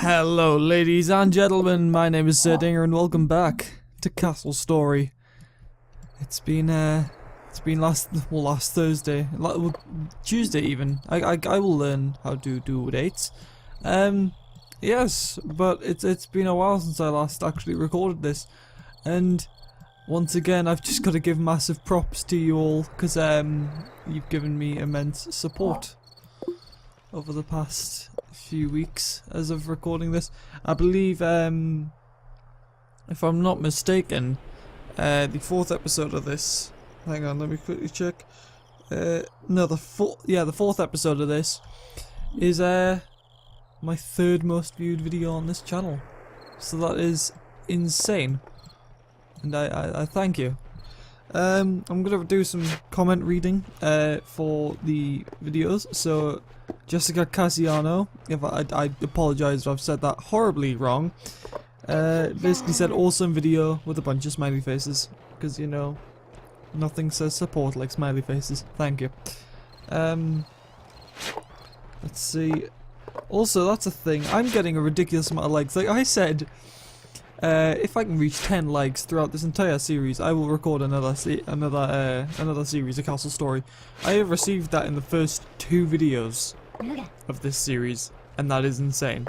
Hello ladies and gentlemen, my name is Sir Dinger and welcome back to Castle Story. It's been last Thursday, Tuesday even. I will learn how to do dates. Yes, but it's been a while since I last actually recorded this, and once again I've just got to give massive props to you all because you've given me immense support over the past few weeks as of recording this. I believe, if I'm not mistaken, the fourth episode of this. Hang on, let me quickly check. No, the fourth episode of this is my third most viewed video on this channel. So that is insane, and I thank you. I'm gonna do some comment reading for the videos. So Jessica Cassiano, if I apologise if I've said that horribly wrong, basically said awesome video with a bunch of smiley faces, because you know, nothing says support like smiley faces. Thank you. Let's see. Also, that's a thing, I'm getting a ridiculous amount of likes. Like I said, if I can reach 10 likes throughout this entire series, I will record another series of Castle Story. I have received that in the first 2 videos of this series, and that is insane.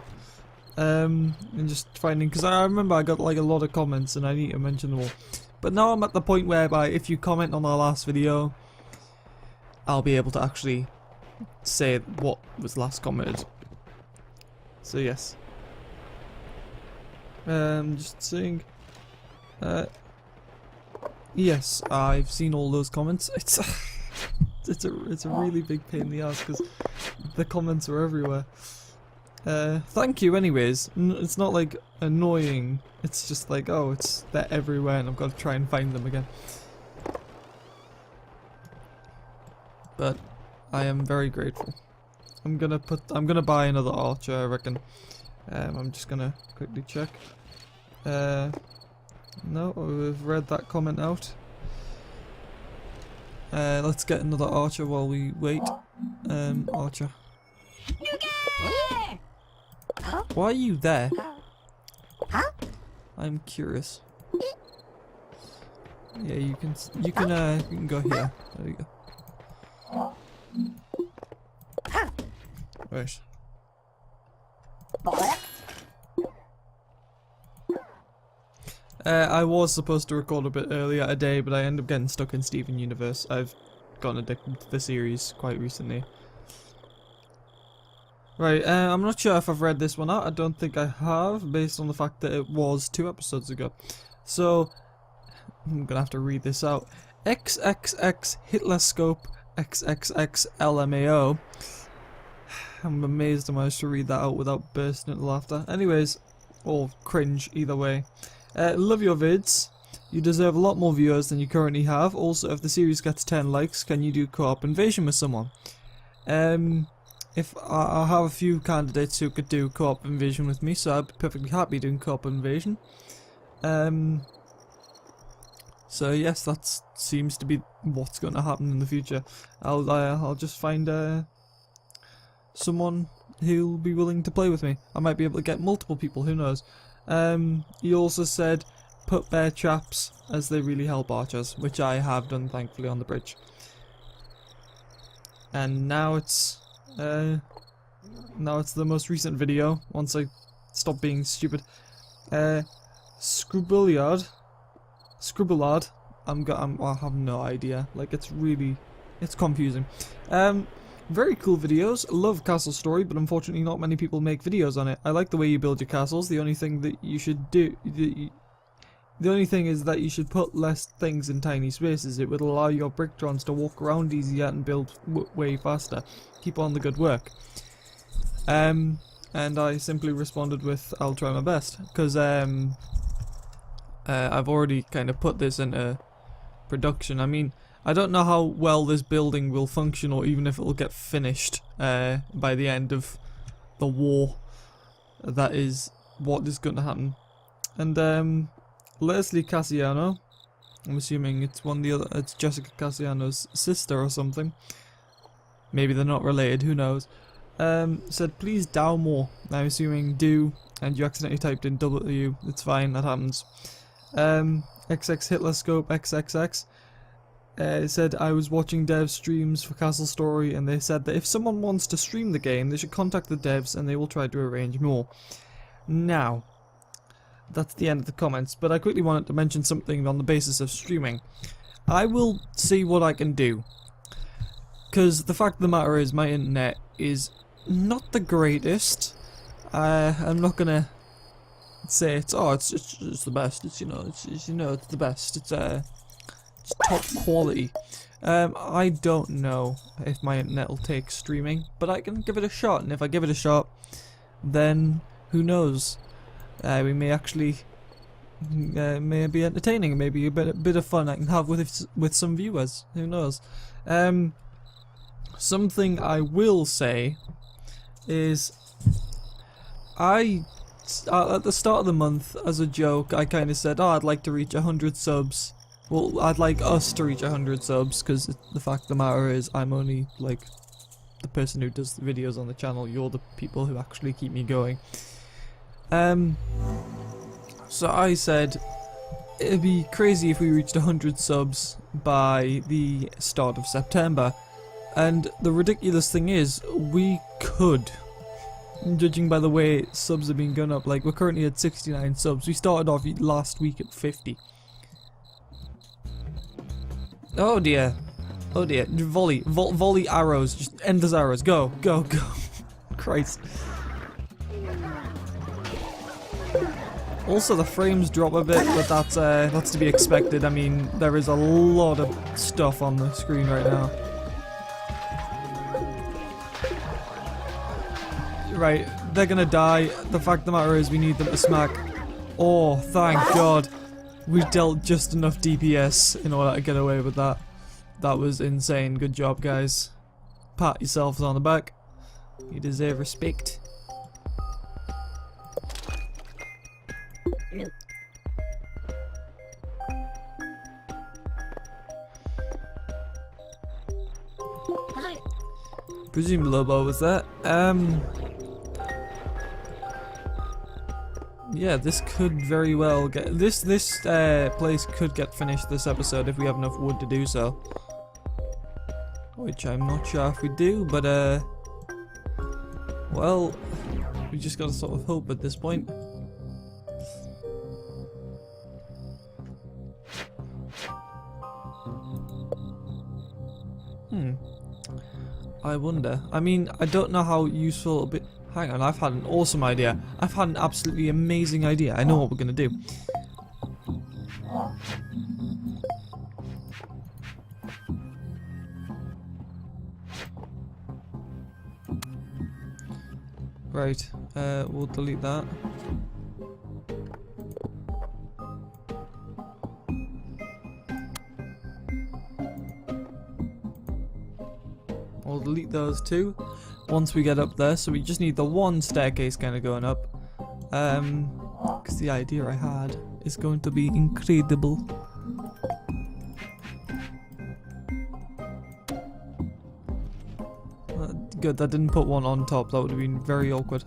And just finding, because I remember I got like a lot of comments and I need to mention them all. But now I'm at the point whereby if you comment on our last video, I'll be able to actually say what was last commented. So yes. Just saying. Yes, I've seen all those comments. It's a really big pain in the ass because the comments are everywhere. Thank you anyways. It's not like annoying, it's just like, oh, they're everywhere and I've got to try and find them again. But I am very grateful. I'm gonna buy another archer, I reckon. I'm just gonna quickly check. No, we've read that comment out. Let's get another archer while we wait. Archer. Why are you there? I'm curious. Yeah, you can go here. There you go. Right. I was supposed to record a bit earlier today, but I ended up getting stuck in Steven Universe. I've gotten addicted to the series quite recently. Right, I'm not sure if I've read this one out. I don't think I have, based on the fact that it was 2 episodes ago. So, I'm gonna have to read this out. XXX Hitler Scope XXX LMAO. I'm amazed I managed to read that out without bursting into laughter. Anyways, or cringe, either way. Love your vids. You deserve a lot more viewers than you currently have. Also, if the series gets 10 likes, can you do co-op invasion with someone? If I have a few candidates who could do co-op invasion with me, so I'd be perfectly happy doing co-op invasion. So yes, that seems to be what's going to happen in the future. I'll just find someone who'll be willing to play with me. I might be able to get multiple people, who knows. He also said put bear traps as they really help archers, which I have done thankfully on the bridge. And now it's the most recent video, once I stop being stupid. Scribbleyard. I have no idea. Like, it's confusing. Very cool videos. Love Castle Story, but unfortunately not many people make videos on it. I like the way you build your castles. The only thing that you should do, the only thing is that you should put less things in tiny spaces. It would allow your bricktrons to walk around easier and build way faster. Keep on the good work. And I simply responded with, I'll try my best, because I've already kind of put this into production. I mean, I don't know how well this building will function, or even if it will get finished by the end of the war. That is what is going to happen. And Leslie Cassiano, I'm assuming it's Jessica Cassiano's sister or something. Maybe they're not related, who knows. said please DAO more. I'm assuming do, and you accidentally typed in W. It's fine, that happens. XX Hitler Scope XXX said I was watching dev streams for Castle Story, and they said that if someone wants to stream the game, they should contact the devs and they will try to arrange more. Now, that's the end of the comments, but I quickly wanted to mention something on the basis of streaming. I will see what I can do, because the fact of the matter is my internet is not the greatest. I'm not gonna say it's the best. It's it's the best. It's top quality. I don't know if my internet will take streaming, but I can give it a shot, and if I give it a shot, then who knows? We may actually may be entertaining, maybe a bit of fun I can have with some viewers. Who knows? Something I will say is at the start of the month, as a joke, I kind of said, oh, I'd like to reach 100 subs. Well, I'd like us to reach 100 subs, because the fact of the matter is I'm only like the person who does the videos on the channel. You're the people who actually keep me going. So I said it'd be crazy if we reached 100 subs by the start of September, and the ridiculous thing is we could, judging by the way subs have been going up. Like, we're currently at 69 subs. We started off last week at 50. Oh dear, oh dear. Volley arrows, just endless arrows. Go, go, go. Christ. Also, the frames drop a bit, but that's to be expected. I mean, there is a lot of stuff on the screen right now. Right, they're gonna die. The fact of the matter is we need them to smack. Oh, thank God. We dealt just enough DPS in order to get away with that. That was insane. Good job, guys. Pat yourselves on the back. You deserve respect. Presume Lobo was that. Yeah, this could very well get this place could get finished this episode if we have enough wood to do so. Which I'm not sure if we do, but well, we just gotta sort of hope at this point. I wonder. I mean, I don't know how useful it'll be. Hang on, I've had an awesome idea. I've had an absolutely amazing idea. I know what we're gonna do. Right, we'll delete that. We'll delete those too once we get up there, so we just need the one staircase kind of going up, because the idea I had is going to be incredible. Good, that didn't put one on top. That would have been very awkward.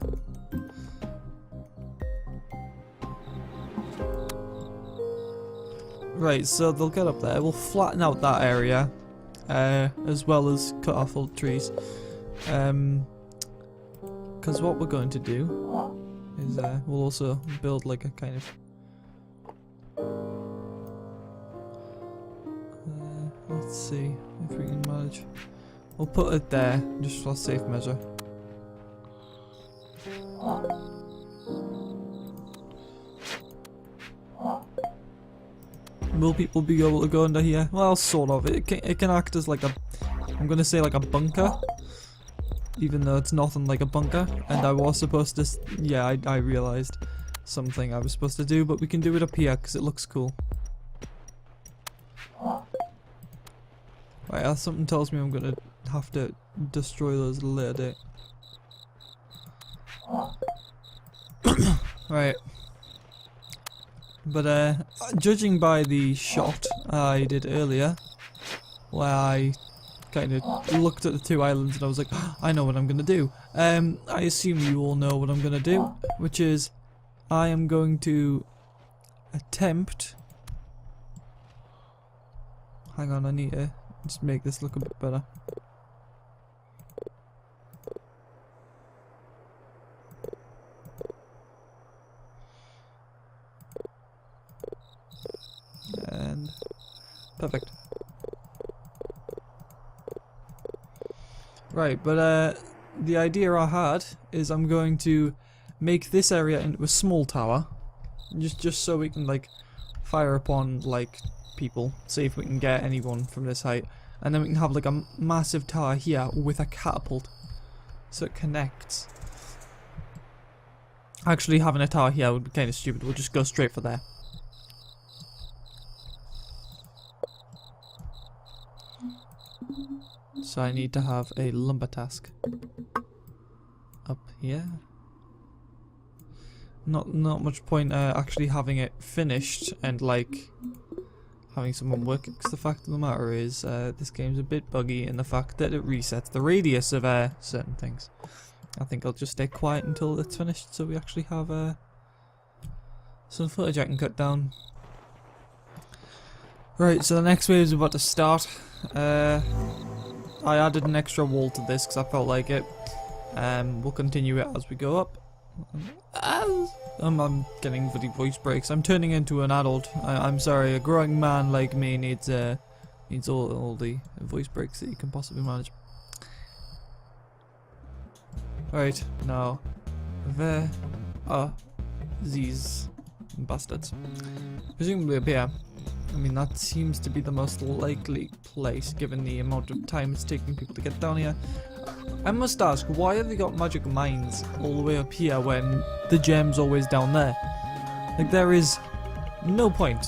Right, so they'll get up there. We'll flatten out that area, as well as cut off all the trees. Because what we're going to do is we'll also build like a kind of let's see if we can manage. We'll put it there just for safe measure. Will people be able to go under here? Well, sort of. It can act as like a, I'm gonna say like a bunker, even though it's nothing like a bunker. And I was supposed to, yeah, I realized something I was supposed to do, but we can do it up here because it looks cool. Right, something tells me I'm gonna have to destroy those at a later date. Right. But judging by the shot I did earlier, where I kind of looked at the two islands and I was like, I know what I'm going to do. I assume you all know what I'm going to do, which is I am going to attempt... Hang on, I need to just make this look a bit better. And perfect. Right, but the idea I had is I'm going to make this area into a small tower, just so we can like fire upon like people, see if we can get anyone from this height, and then we can have like a massive tower here with a catapult, so it connects. Actually, having a tower here would be kind of stupid. We'll just go straight for there. So I need to have a lumber task up here. Not much point actually having it finished and like having someone work it, because the fact of the matter is this game's a bit buggy in the fact that it resets the radius of certain things. I think I'll just stay quiet until it's finished so we actually have some footage I can cut down. Right, so the next wave is about to start. I added an extra wall to this because I felt like it. We'll continue it as we go up. I'm getting bloody voice breaks. I'm turning into an adult. I'm sorry, a growing man like me needs all the voice breaks that you can possibly manage. Right, now, where are these bastards? Presumably up here. I mean, that seems to be the most likely place, given the amount of time it's taking people to get down here. I must ask, why have they got magic mines all the way up here when the gem's always down there? Like, there is no point.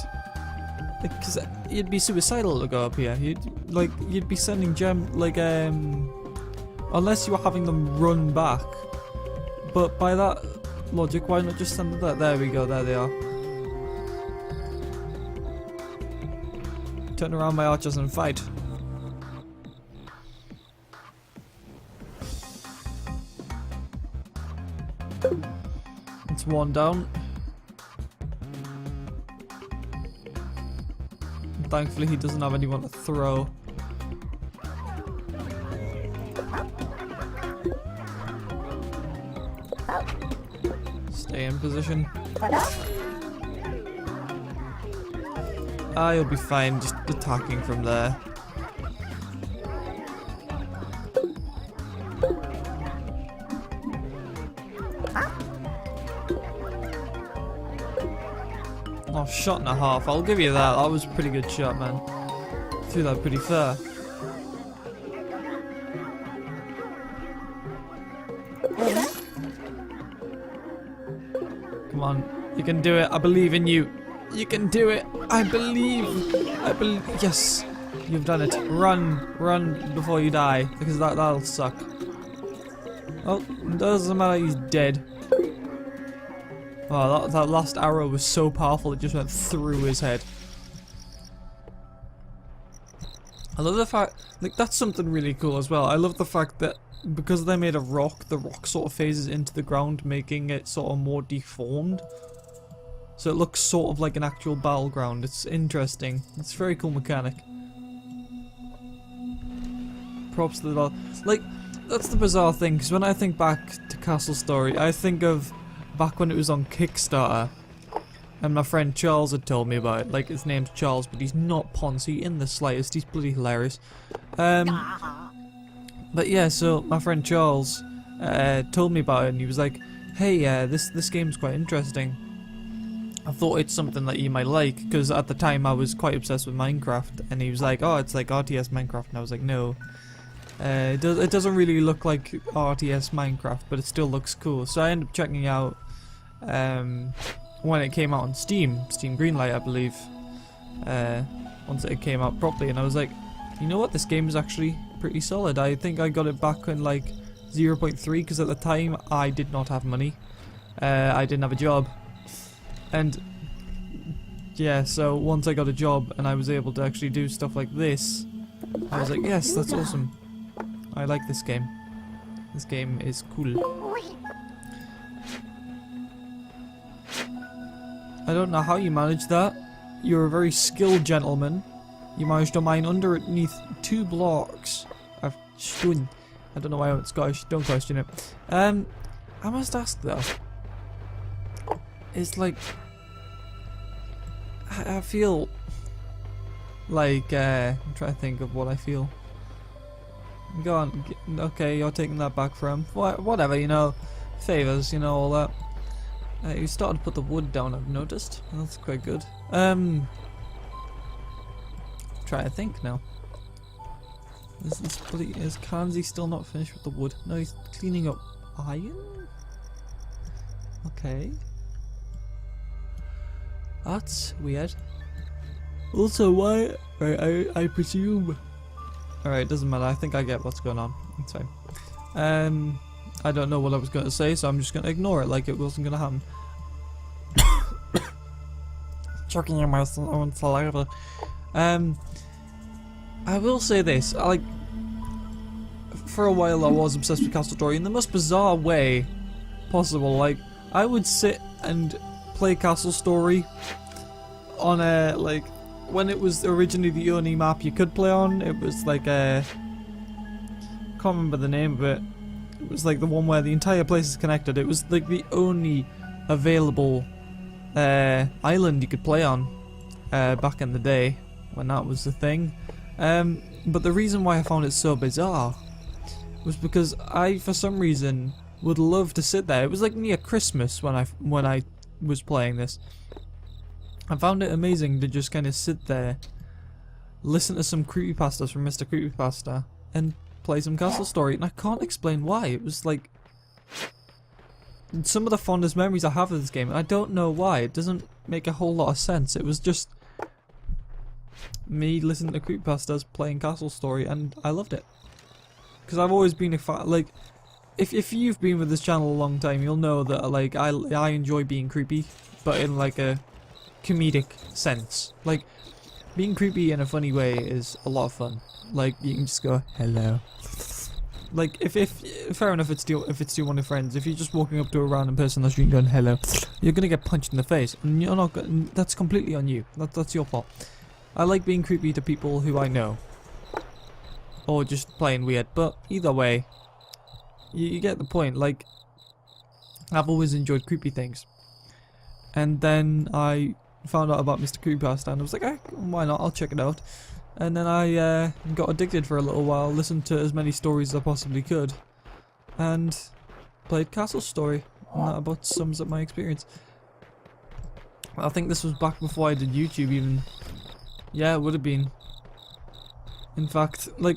Like, cause you'd be suicidal to go up here. You'd be sending unless you were having them run back. But by that logic, why not just send them there? There we go, there they are. Turn around my archers and fight. It's one down. Thankfully he doesn't have anyone to throw. Stay in position. You'll be fine just attacking from there. Oh, shot and a half. I'll give you that. That was a pretty good shot, man. Threw that pretty far. Come on. You can do it. I believe in you. You can do it. I believe. Yes. You've done it. Run before you die, because that'll suck. Oh, doesn't matter. He's dead. Oh, that last arrow was so powerful it just went through his head. I love the fact, like, that's something really cool as well. I love the fact that because they made a rock, the rock sort of phases into the ground, making it sort of more deformed. So it looks sort of like an actual battleground. It's interesting. It's a very cool mechanic. Props to the battle. Like, that's the bizarre thing, because when I think back to Castle Story, I think of back when it was on Kickstarter, and my friend Charles had told me about it. Like, his name's Charles, but he's not Ponzi in the slightest. He's bloody hilarious. But yeah, so my friend Charles told me about it, and he was like, hey, this game's quite interesting. I thought it's something that you might like, because at the time I was quite obsessed with Minecraft, and he was like, oh, it's like RTS Minecraft, and I was like, no. It doesn't really look like RTS Minecraft, but it still looks cool. So I ended up checking it out when it came out on Steam Greenlight, I believe, once it came out properly, and I was like, you know what, this game is actually pretty solid. I think I got it back in like 0.3, because at the time I did not have money. I didn't have a job. And yeah, so once I got a job and I was able to actually do stuff like this, I was like, yes, that's awesome. I like this game. This game is cool. I don't know how you managed that. You're a very skilled gentleman. You managed to mine underneath 2 blocks of stone. I don't know why I went Scottish, don't question it. I must ask though. It's like... I feel... like, I'm trying to think of what I feel. Go on, okay, you're taking that back from... whatever, you know. Favours, you know, all that. You started to put the wood down, I've noticed. That's quite good. Try to think now. Is Kanzi still not finished with the wood? No, he's cleaning up iron? Okay. That's weird. Also, why? Right, I presume. Alright, doesn't matter. I think I get what's going on. It's fine. I don't know what I was going to say, so I'm just going to ignore it like it wasn't going to happen. Choking on my own saliva. I will say this. For a while I was obsessed with Castle Story in the most bizarre way possible. Like, I would sit and play Castle Story on a, like, when it was originally the only map you could play on. It was like a... can't remember the name of it. It was like the one where the entire place is connected. It was like the only available island you could play on back in the day when that was the thing. But the reason why I found it so bizarre was because I, for some reason, would love to sit there. It was like near Christmas when I was playing this. I found it amazing to just kind of sit there, listen to some creepypastas from Mr. Creepypasta, and play some Castle Story. And I can't explain why. It was like some of the fondest memories I have of this game. And I don't know why. It doesn't make a whole lot of sense. It was just me listening to creepypastas, playing Castle Story, and I loved it. Because I've always been a fan. Like, if you've been with this channel a long time, you'll know that like I enjoy being creepy, but in like a comedic sense. Like, being creepy in a funny way is a lot of fun. Like, you can just go hello. Like, if fair enough, if it's to one of your friends. If you're just walking up to a random person on the street going hello, you're gonna get punched in the face, and you're not. That's completely on you. That's your fault. I like being creepy to people who I know, or just plain weird. But either way, you get the point. Like, I've always enjoyed creepy things, and then I found out about Mr. Creepypasta, and I was like, eh, why not? I'll check it out. And then I got addicted for a little while, listened to as many stories as I possibly could, and played Castle Story. And that about sums up my experience. I think this was back before I did YouTube even. Yeah, it would have been. In fact, like,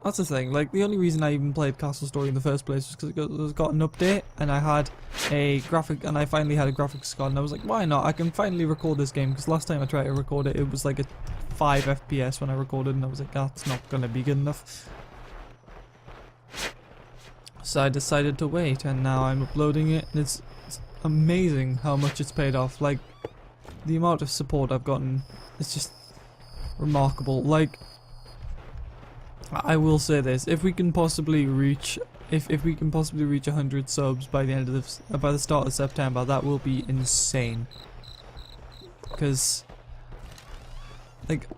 that's the thing. Like, the only reason I even played Castle Story in the first place was because it got an update, and I had a graphic, and I finally had a graphics card, and I was like, why not? I can finally record this game, because last time I tried to record it, it was like a 5 FPS when I recorded, and I was like, that's not gonna be good enough. So I decided to wait, and now I'm uploading it, and it's amazing how much it's paid off. Like, the amount of support I've gotten is just remarkable. Like, I will say this: if we can possibly reach, if we can possibly reach 100 subs by the end of this, by the start of September, that will be insane. Because, like,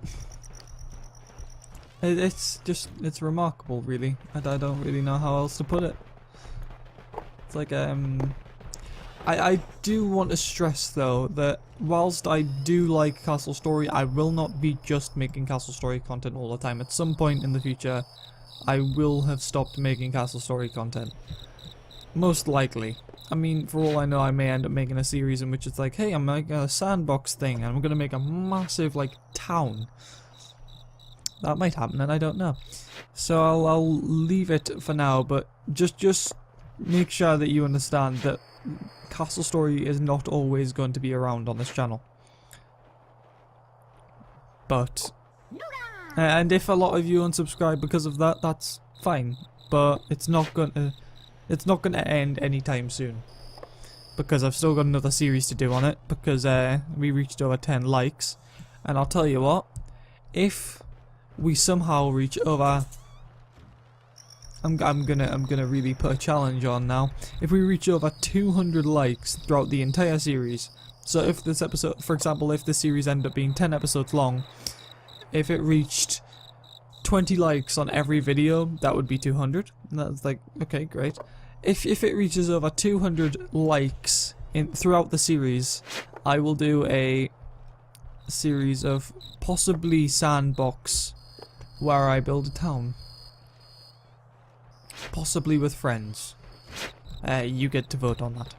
it's remarkable, really. I don't really know how else to put it. It's like, I do want to stress though that whilst I do like Castle Story, I will not be just making Castle Story content all the time. At some point in the future, I will have stopped making Castle Story content. Most likely. I mean, for all I know, I may end up making a series in which it's like, hey, I'm making a sandbox thing, and I'm gonna make a massive, like, town. That might happen, and I don't know. So I'll leave it for now, but just make sure that you understand that Castle Story is not always going to be around on this channel. But, and if a lot of you unsubscribe because of that, that's fine. But it's not gonna end anytime soon, because I've still got another series to do on it. Because we reached over 10 likes, and I'll tell you what, if we somehow reach over. I'm gonna really put a challenge on now. If we reach over 200 likes throughout the entire series, so if this episode, for example, if this series ended up being 10 episodes long, if it reached 20 likes on every video, that would be 200. And that's like, okay, great. If it reaches over 200 likes throughout the series, I will do a series of possibly sandbox where I build a town. Possibly with friends. You get to vote on that.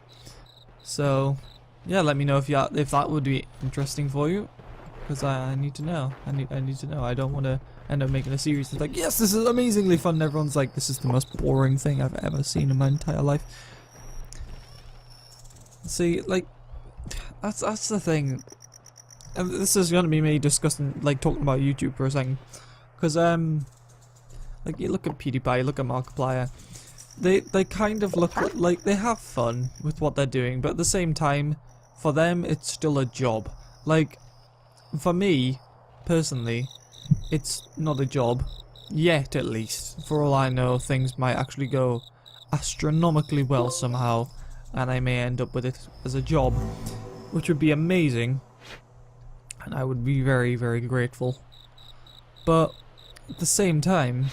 So, yeah, let me know if that would be interesting for you, because I need to know. I need to know. I don't want to end up making a series that's like, yes, this is amazingly fun, and everyone's like, this is the most boring thing I've ever seen in my entire life. See, like, that's the thing. And this is gonna be me discussing, like, talking about YouTube for a second, because like, you look at PewDiePie, you look at Markiplier, they kind of look like they have fun with what they're doing, but at the same time, for them, it's still a job. Like, for me, personally, it's not a job, yet at least. For all I know, things might actually go astronomically well somehow, and I may end up with it as a job, which would be amazing, and I would be very, very grateful. But at the same time,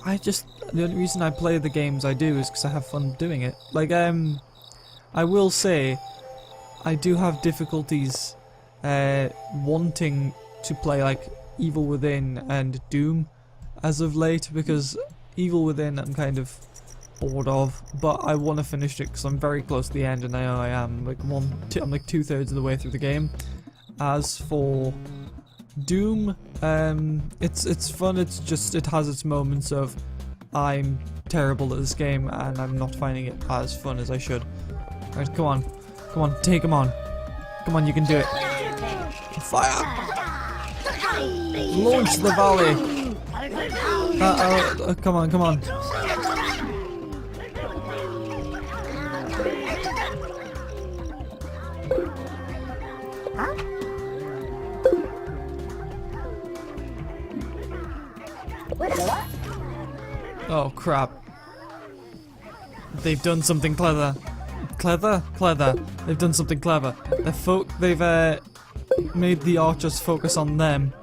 the only reason I play the games I do is because I have fun doing it. Like, I will say, I do have difficulties wanting to play, like, Evil Within and Doom as of late, because Evil Within I'm kind of bored of, but I want to finish it because I'm very close to the end, and I know I am. Like, I'm like 2/3 of the way through the game. As for Doom, it's fun. It's just, it has its moments of I'm terrible at this game and I'm not finding it as fun as I should. Alright, come on, take him on. Come on, you can do it. Fire! Launch the volley! Come on. Oh crap. They've done something clever. Clever? They've done something clever. They've made the archers focus on them.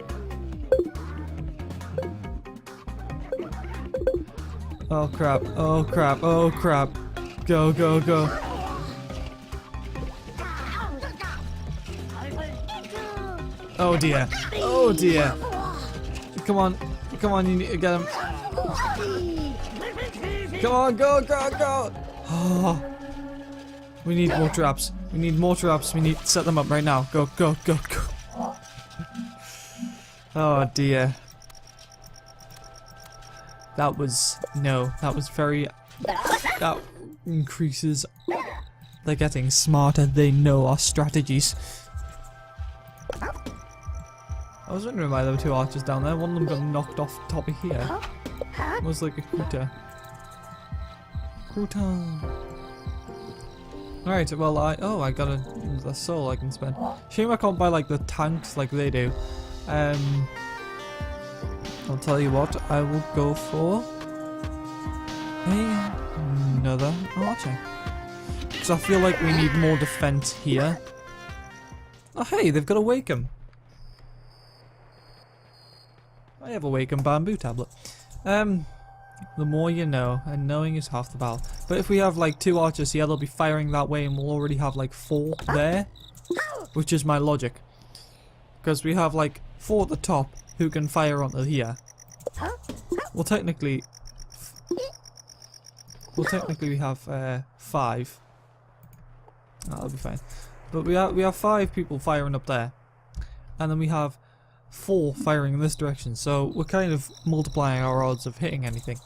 Oh crap. Go. Oh dear. Come on, you need to get him. Come on, go! Oh, we need more traps. We need to set them up right now. Go. Oh dear. That was that increases. They're getting smarter. They know our strategies. I was wondering why there were two archers down there. One of them got knocked off the top of here. It was like a crouton. Alright, well I got a soul I can spend. Shame I can't buy like the tanks like they do. I'll tell you what, I will go for another archer. Because I feel like we need more defense here. Oh hey, they've got a Wacom. I have a Wacom bamboo tablet. The more you know, and knowing is half the battle. But if we have like two archers here, they'll be firing that way, and we'll already have like 4 there, which is my logic. Because we have like 4 at the top who can fire onto here. Well, technically we have 5. That'll be fine. But we have 5 people firing up there, and then we have 4 firing in this direction, so we're kind of multiplying our odds of hitting anything.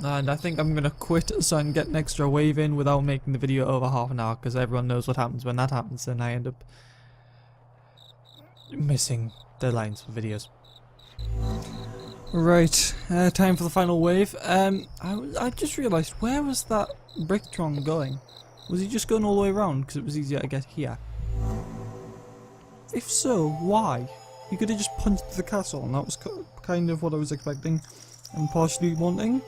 And I think I'm gonna quit so I can get an extra wave in without making the video over half an hour, because everyone knows what happens when that happens, and I end up missing deadlines for videos. Right, time for the final wave. I just realised, where was that Bricktron going? Was he just going all the way around because it was easier to get here? If so, why? He could have just punched the castle, and that was kind of what I was expecting and partially wanting.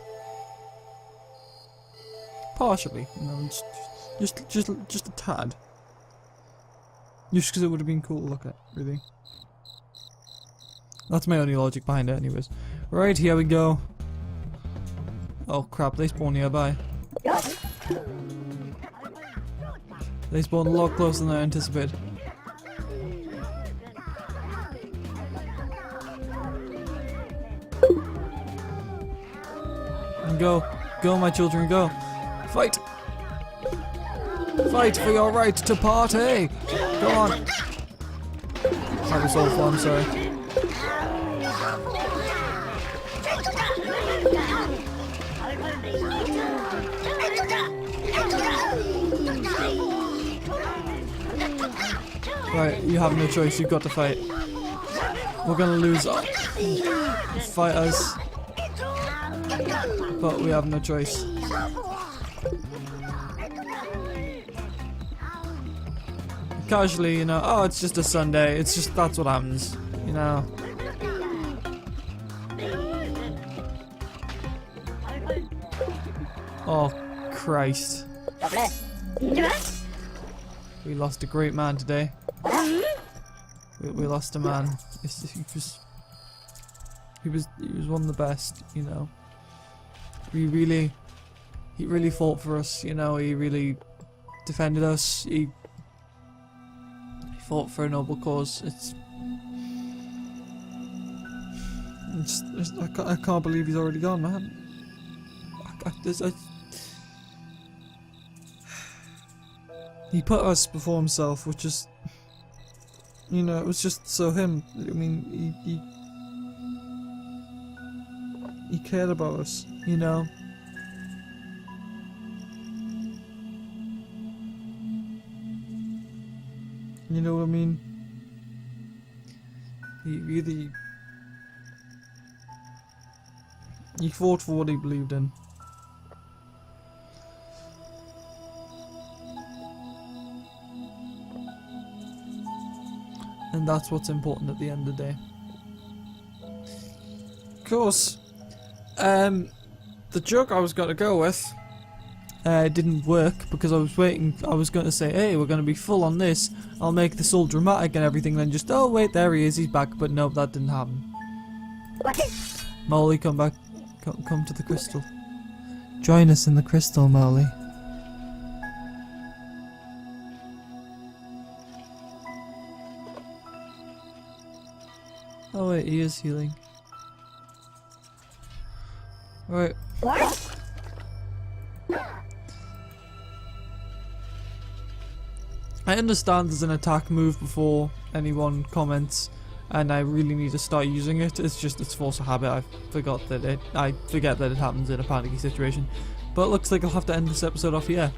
Partially, you know, just a tad. Just because it would have been cool to look at, really. That's my only logic behind it, anyways. Right, here we go. Oh crap, they spawn nearby. They spawn a lot closer than I anticipated. And go. Go, my children, go. Fight! Fight for your right to party! Go on! That was awful, I'm sorry. Right, you have no choice, you've got to fight. We're gonna lose. Fight us. But we have no choice. Casually, you know, oh, it's just a Sunday, it's just, that's what happens, you know. Oh, Christ. We lost a great man today. We lost a man. He was one of the best, you know. He really fought for us, you know. He really defended us. He fought for a noble cause. I can't believe he's already gone, man. He put us before himself, which is, you know, it was just so him. I mean, he cared about us, you know. You know what I mean? He fought for what he believed in. And that's what's important at the end of the day. Of course, the joke I was going to go with didn't work because I was waiting. I was going to say, hey, we're going to be full on this. I'll make this all dramatic and everything. Then just, oh wait, there he is. He's back. But no, that didn't happen. Molly, come back. Come to the crystal. Join us in the crystal, Molly. Oh wait, he is healing. Right. I understand there's an attack move before anyone comments, and I really need to start using it. It's just, it's force of habit. I forget that it happens in a panicky situation. But it looks like I'll have to end this episode off here.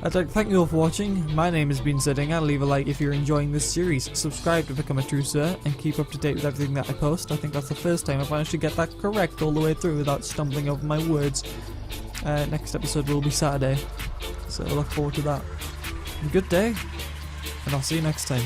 I'd like to thank you all for watching. My name has been Sitting, and leave a like if you're enjoying this series. Subscribe to become a true sir, and keep up to date with everything that I post. I think that's the first time I've managed to get that correct all the way through without stumbling over my words. Next episode will be Saturday, so I look forward to that. Have a good day, and I'll see you next time.